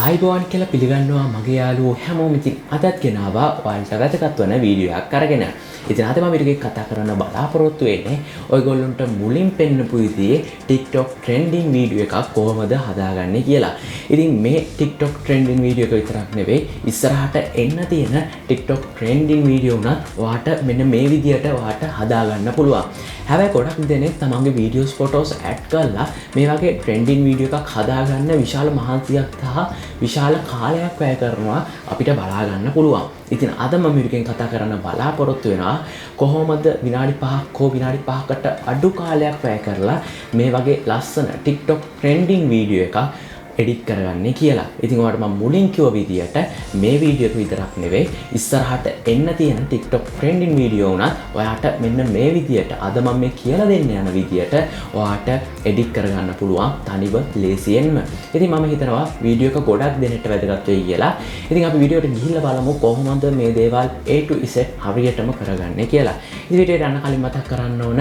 ආයිබෝන් කියලා පිළිගන්නවා මගේ යාළුවෝ හැමෝම. ඉතින් අදත් ගෙනාවා ඔයාලට වැදගත් වෙන වීඩියෝ එකක් අරගෙන. ඉතින් අද මම ඊට කතා කරන්න බලාපොරොත්තු වෙන්නේ ඔයගොල්ලන්ට මුලින් පෙන්නපු විදිහේ TikTok trending වීඩියෝ එකක් කොහොමද හදාගන්නේ කියලා. ඉතින් මේ TikTok trending වීඩියෝ එක විතරක් නෙවෙයි ඉස්සරහට එන්න තියෙන TikTok trending වීඩියෝ උනත් ඔයාට මෙන්න මේ විදිහට ඔයාට හදාගන්න පුළුවන්. හැබැයි ගොඩක් දෙනෙක් තමන්ගේ වීඩියෝස් ෆොටෝස් ඇඩ් කරලා මේ වගේ trending වීඩියෝ එකක් හදාගන්න විශාල මහන්සියක් සහ විශාල කාලයක් වැය කරනවා අපිට බලා ගන්න පුළුවන්. ඉතින් අද මම මේකෙන් කතා කරන්න බලාපොරොත්තු වෙනවා කොහොමද විනාඩි 5ක් හෝ විනාඩි 5කට අඩු කාලයක් වැය කරලා මේ වගේ ලස්සන TikTok trending වීඩියෝ එකක් එඩිට් කරගන්නේ කියලා. ඉතින් ඔයාලට මම මුලින් කිව්ව විදියට මේ වීඩියෝ එක විතරක් නෙවෙයි ඉස්සරහට එන්න තියෙන TikTok trending වීඩියෝ උනත් ඔයාට මෙන්න මේ විදියට අද මම මේ කියලා දෙන්න යන විදියට ඔයාට එඩිට් කරගන්න පුළුවන් තනිව ලේසියෙන්ම. ඉතින් මම හිතනවා වීඩියෝ එක ගොඩක් දෙනෙක්ට වැදගත් වෙයි කියලා. ඉතින් අපි වීඩියෝ එකට ගිහිල්ලා බලමු කොහොමද මේ දේවල් A to Z හරියටම කරගන්නේ කියලා. ඉතින් වීඩියෝ එක යන්න කලින් මතක් කරන්න ඕන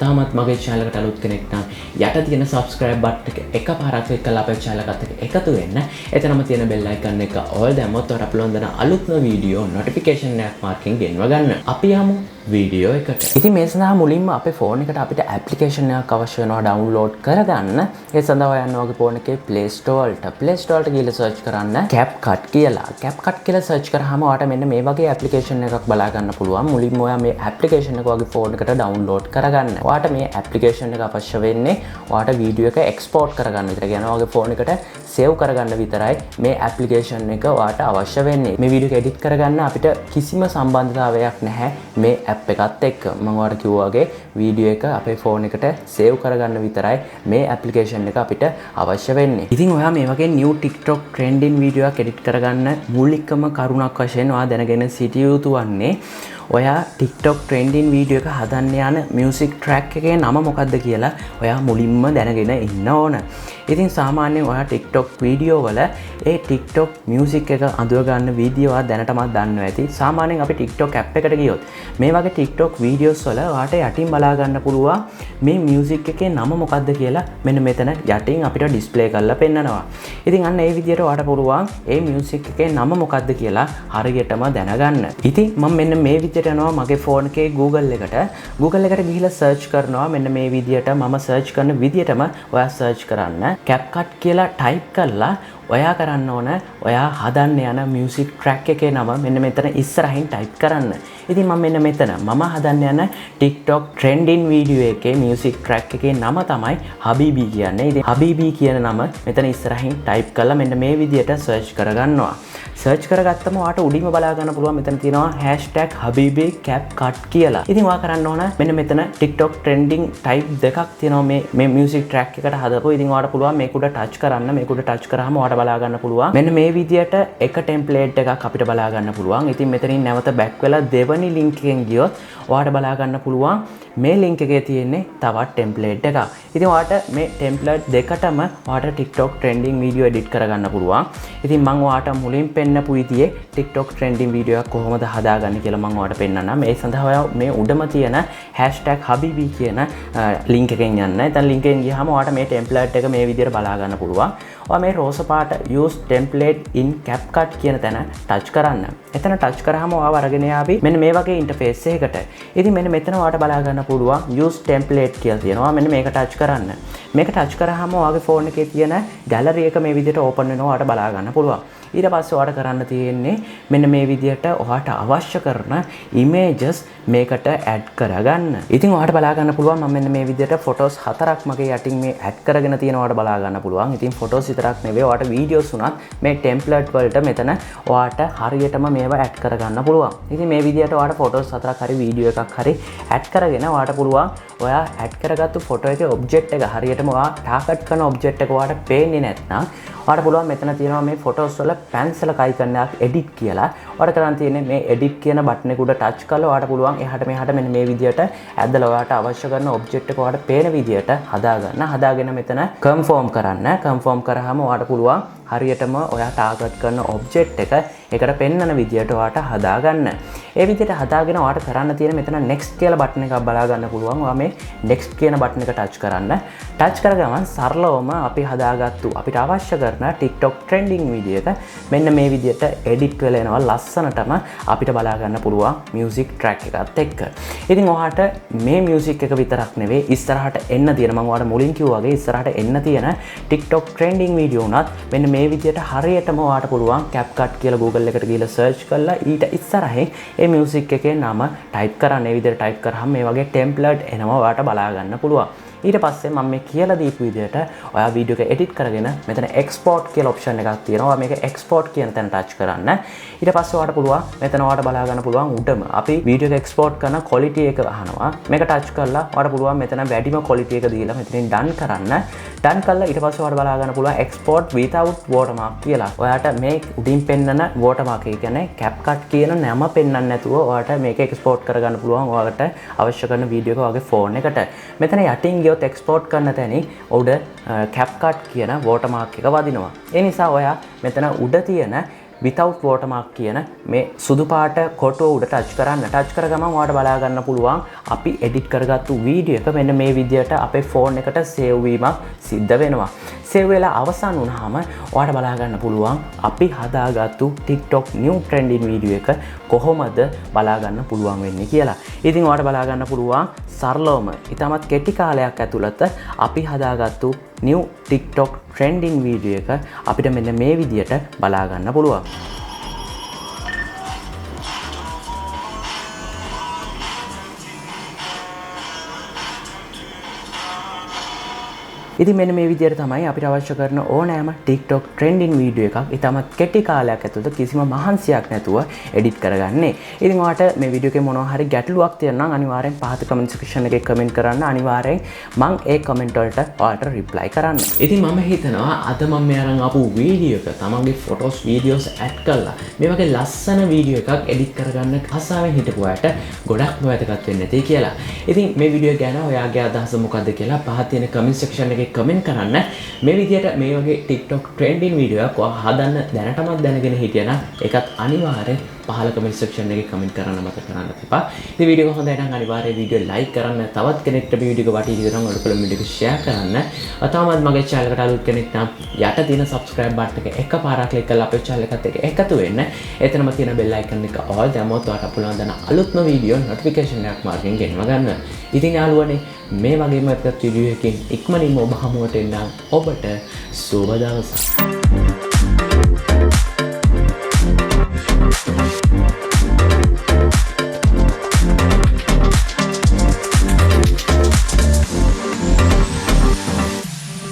තාමත් මගේ channel එකට අලුත් කෙනෙක් නම් යට තියෙන subscribe button එක එකපාරක් click කරලා අපේ channel එකතු වෙන්න. එතනම තියෙන bell icon එක all දැම්මොත් ඔයාලට අපලෝඩ් කරන අලුත්ම වීඩියෝ notification එකක් මාර්කින් ගෙන්ව ගන්න. අපි යමු වීඩියෝ එකට. ඉතින් මේ සඳහා මුලින්ම අපේ ෆෝන් එකට අපිට ඇප්ලිකේෂන් එකක් අවශ්‍ය වෙනවා ඩවුන්ලෝඩ් කරගන්න. ඒ සඳහා ඔයන්න ඔයගේ ෆෝන් එකේ Play Store වලට ගිහලා සර්ච් කරන්න Capcut කියලා. Capcut කියලා සර්ච් කරාම ඔයාලට මෙන්න මේ වගේ ඇප්ලිකේෂන් එකක් බලා ගන්න පුළුවන්. මුලින්ම ඔයා මේ ඇප්ලිකේෂන් එක ඔයගේ ෆෝන් එකට ඩවුන්ලෝඩ් කරගන්න. ඔයාට මේ ඇප්ලිකේෂන් එක අවශ්‍ය වෙන්නේ ඔයාට වීඩියෝ එක එක්ස්පෝර්ට් කරගන්න විතර. කියන්නේ ඔයගේ ෆෝන් එකට සේව් කරගන්න විතරයි මේ ඇප්ලිකේෂන් එක ඔයාට අවශ්‍ය වෙන්නේ. මේ වීඩියෝ එක එඩිට් කරගන්න අපිට කිසිම සම්බන්ධතාවයක් නැහැ මේ ඇප් එකත් එක්ක. මම ඔයාලට කිව්වා වගේ වීඩියෝ එක අපේ ෆෝන් එකට සේව් කරගන්න විතරයි මේ ඇප්ලිකේෂන් එක අපිට අවශ්‍ය වෙන්නේ. ඉතින් ඔයා මේ වගේ new TikTok trending වීඩියෝ එකක් එඩිට් කරගන්න මූලිකම කරුණක් වශයෙන් ඔයා දැනගෙන සිටිය යුතු වන්නේ ඔයා TikTok trending වීඩියෝ එක හදන්න යන music track එකේ නම මොකක්ද කියලා ඔයා මුලින්ම දැනගෙන ඉන්න ඕන. ඉතින් සාමාන්‍යයෙන් ඔයා TikTok වීඩියෝ වල ඒ TikTok music එක අඳුර ගන්න වීඩියෝ ඔයා දැනටමත් දන්නවා ඇති. සාමාන්‍යයෙන් අපි TikTok app එකට ගියොත් මේ වගේ TikTok videos වල ඔයාට යටින් බලා ගන්න පුළුවන් මේ music එකේ නම මොකක්ද කියලා මෙන්න මෙතන යටින් අපිට display කරලා පෙන්නනවා. ඉතින් අන්න ඒ විදිහට ඔයාට පුළුවන් ඒ music එකේ නම මොකක්ද කියලා හරියටම දැනගන්න. ඉතින් මම මෙන්න මේ විදිහට යනවා මගේ ෆෝන් එකේ Google එකට ගිහිල්ලා search කරනවා. මෙන්න මේ විදිහට මම search කරන විදිහටම ඔයා search කරන්න Capcut කියලා type කරලා ඔයා කරන්න ඕන ඔයා හදන්න යන music track එකේ නම මෙන්න මෙතන ඉස්සරහින් type කරන්න. ඉතින් මම මෙන්න මෙතන මම හදන්න යන TikTok trending video එකේ music track එකේ නම තමයි Habibi කියන්නේ. ඉතින් Habibi කියන නම මෙතන ඉස්සරහින් type කරලා මෙන්න මේ විදිහට search කරගන්නවා. search කරගත්තම ඔයාට උඩින්ම බලා ගන්න පුළුවන් මෙතන තියෙනවා #Habibi Capcut කියලා. ඉතින් ඔයා කරන්න ඕන මෙන්න මෙතන TikTok trending type දෙකක් තියෙනවා මේ music track එකට හදපුවා. ඉතින් ඔයාට පුළුවන් මේක උඩ touch කරන්න. මේක උඩ touch කරාම ඔයාට බලා ගන්න පුළුවන් මෙන්න මේ විදියට එක ටෙම්ප්ලේට් එකක් අපිට බලා ගන්න පුළුවන්. ඉතින් මෙතනින් නැවත බැක් වෙලා දෙවනි ලින්ක් එකෙන් ගියොත් ඔයාට බලා ගන්න පුළුවන් මේ ලින්ක් එකේ තියෙන්නේ තවත් ටෙම්ප්ලේට් එකක්. ඉතින් ඔයාට මේ ටෙම්ප්ලේට් දෙකටම ඔයාට TikTok trending video edit කරගන්න පුළුවන්. ඉතින් මම ඔයාට මුලින් පෙන්නපු විදිහේ TikTok trending video එකක් කොහොමද හදාගන්නේ කියලා මම ඔයාට පෙන්නන්නම්. ඒ සඳහා ඔයා මේ උඩම තියෙන #Habibi කියන ලින්ක් එකෙන් යන්න. එතන ලින්ක් එකෙන් ගියාම ඔයාට මේ ටෙම්ප්ලේට් එක මේ විදිහට බලා ගන්න පුළුවන්. ඔයා මේ රෝස පාට use template in Capcut කියන තැන touch කරන්න. එතන touch කරාම ඔයාව අරගෙන යාවි මෙන්න මේ වගේ interface එකකට. ඉතින් මෙන්න මෙතන ඔයාට බලා ගන්න පුළුවන් use template කියලා තියෙනවා. මෙන්න මේක touch කරන්න. මේක touch කරාම ඔයාගේ phone එකේ තියෙන gallery එක මේ විදිහට open වෙනවා. ඔයාට බලා ගන්න පුළුවන්. ඊට පස්සේ ඔයාට කරන්න තියෙන්නේ මෙන්න මේ විදිහට ඔයාට අවශ්‍ය කරන images මේකට add කරගන්න. ඉතින් ඔයාට බලා ගන්න පුළුවන් මම මෙන්න මේ විදිහට photos 4ක් මගේ යටින් මේ add කරගෙන තියෙනවා. ඔයාට බලා ගන්න පුළුවන්. ඉතින් photos විතරක් නෙවෙයි ඔයාට videos උනත් මේ template වලට මෙතන ඔයාට හරියටම මේවා add කරගන්න පුළුවන්. ඉතින් මේ විදිහට ඔයාට photos 4ක් හරි video එකක් හරි add කරගෙන ඔයාට පුළුවන් ඔයා add කරගත්තු photo එකේ object එක හරියටම ඔයා target කරන object එක ඔයාට පේන්නේ නැත්නම් ඔයාට පුළුවන් මෙතන තියෙනවා මේ photos වල pencil icon එකක් edit කියලා. ඔයාට කරන් තියෙන්නේ මේ edit කියන button එක උඩ touch කරලා ඔයාට පුළුවන් එහාට මෙහාට මෙන්න මේ විදිහට ඇදලා ඔයාට අවශ්‍ය කරන object එක ඔයාට පේන විදිහට හදාගන්න. හදාගෙන මෙතන confirm කරන්න. confirm කරාම ඔයාට පුළුවන් හරියටම ඔයා ටාගට් කරන ඔබ්ජෙක්ට් එක ඒකට පෙන්වන විදියට ඔයාට හදාගන්න. ඒ විදිහට හදාගෙන ඔයාලට කරන්න තියෙන මෙතන next කියලා බටන් එකක් බලා ගන්න පුළුවන්. ඔයා මේ next කියන බටන් එක touch කරන්න. touch කරගමන් සරලවම අපි හදාගත්තු අපිට අවශ්‍ය කරන TikTok trending වීඩියෝ එක මෙන්න මේ විදිහට edit වෙලා එනවා ලස්සනටම අපිට බලා ගන්න පුළුවන් music track එකත් එක්ක. ඉතින් ඔයාලට මේ music එක විතරක් නෙවෙයි ඉස්සරහට එන්න තියෙන මම ඔයාලට මුලින් කිව්වා වගේ ඉස්සරහට එන්න තියෙන TikTok trending වීඩියෝ උනත් මෙන්න මේ විදිහට හරියටම ඔයාලට පුළුවන් Capcut කියලා Google එකට ගිහලා search කරලා ඊට ඉස්සරහින් ඒ music එකේ නම type කරන්න. ඒ විදිහට type කරාම මේ වගේ template එනවා ඔයාලට බලා ගන්න පුළුවන්. ඊට පස්සේ මම මේ කියලා දීපු විදිහට ඔයා වීඩියෝ එක edit කරගෙන මෙතන export කියලා option එකක් තියෙනවා. මේක export කියන තැන touch කරන්න. ඊට පස්සේ ඔයාලට පුළුවන් මෙතන ඔයාලට බලා ගන්න පුළුවන් උඩම අපි වීඩියෝ එක export කරන quality එක අහනවා. මේක touch කරලා ඔයාලට පුළුවන් මෙතන වැඩිම quality එක දීලා මෙතනින් done කරන්න. done කරලා ඊට පස්සේ ඔයාලට බලා ගන්න පුළුවන් export without watermark කියලා. ඔයාලට මේ උඩින් පෙන්නන watermark එක කියන්නේ Capcut කියන නම පෙන්නන්න නැතුව ඔයාලට මේක export කරගන්න පුළුවන් ඔයාලට අවශ්‍ය කරන වීඩියෝ එක ඔයාගේ phone එකට. මෙතන යටින් ගියොත් export කරන තැනින් උඩ Capcut කියන watermark එක වදිනවා. ඒ නිසා ඔයා මෙතන උඩ තියෙන without watermark කියන මේ සුදු පාට කොටුව උඩ touch කරන්න. touch කර ගමන් ඔයාලට බලා ගන්න පුළුවන් අපි edit කරගත්තු වීඩියෝ එක මෙන්න මේ විදිහට අපේ phone එකට save වීමක් සිද්ධ වෙනවා. save වෙලා අවසන් වුණාම ඔයාලට බලා ගන්න පුළුවන් අපි හදාගත්තු TikTok new trending වීඩියෝ එක කොහොමද බලා ගන්න පුළුවන් වෙන්නේ කියලා. ඉතින් ඔයාලට බලා ගන්න පුළුවන් සරලවම ඉතාමත් කෙටි කාලයක් ඇතුළත අපි හදාගත්තු new TikTok trending වීඩියෝ එක අපිට මෙන්න මේ විදිහට බලා ගන්න පුළුවන්. ඉතින් මෙන්න මේ විදිහට තමයි අපිට අවශ්‍ය කරන ඕනෑම TikTok trending වීඩියෝ එකක් ඉතාමත් කෙටි කාලයක් ඇතුළත කිසිම මහන්සියක් නැතුව edit කරගන්නේ. ඉතින් ඔයාලට මේ වීඩියෝ එකේ මොනවා හරි ගැටලුවක් තියෙනවා නම් අනිවාර්යෙන් පහත comment section එකේ comment කරන්න. අනිවාර්යෙන් මම ඒ comment වලට ඔයාලට reply කරන්න. ඉතින් මම හිතනවා අද මම මේ අරන් ආපු වීඩියෝ එක තමන්ගේ photos videos add කරලා මේ වගේ ලස්සන වීඩියෝ එකක් edit කරගන්න ආසාවෙන් හිටපු අයට ගොඩක් වැදගත් වෙන්න ඇති කියලා. ඉතින් මේ වීඩියෝ ගැන ඔයාගේ අදහස මොකක්ද කියලා පහත තියෙන comment section එකේ comment කරන්න. මේ විදිහට මේ වගේ TikTok trending වීඩියෝ එකක් ඔයා හදන්න දැනටමත් දැනගෙන හිටියනම් ඒකත් අනිවාර්යෙන් පහල comment section එකේ comment කරන්න මතක කරන්න එපා. ඉතින් වීඩියෝ එක හොඳයි නම් අනිවාර්යෙන් වීඩියෝ like කරන්න. තවත් කෙනෙක්ට මේ වීඩියෝ එක වටී ඉතින් ඔයාලා කොලම් වීඩියෝ එක share කරන්න. අතවමත් මගේ channel එකට අලුත් කෙනෙක් නම් යට තියෙන subscribe button එක එකපාරක් click කරලා අපේ channel එකත් එක්ක එකතු වෙන්න. එතනම තියෙන bell icon එක all දැම්මොත් ඔයාලට පුළුවන් දන අලුත්ම වීඩියෝ notification එකක් මාර්ගෙන් ගෙනව ගන්න. ඉතින් යාළුවනේ මේ වගේම එකත් වීඩියෝ එකකින් ඉක්මනින්ම ඔබ හමුවට එන්න ඔබට සුබ දවසක්.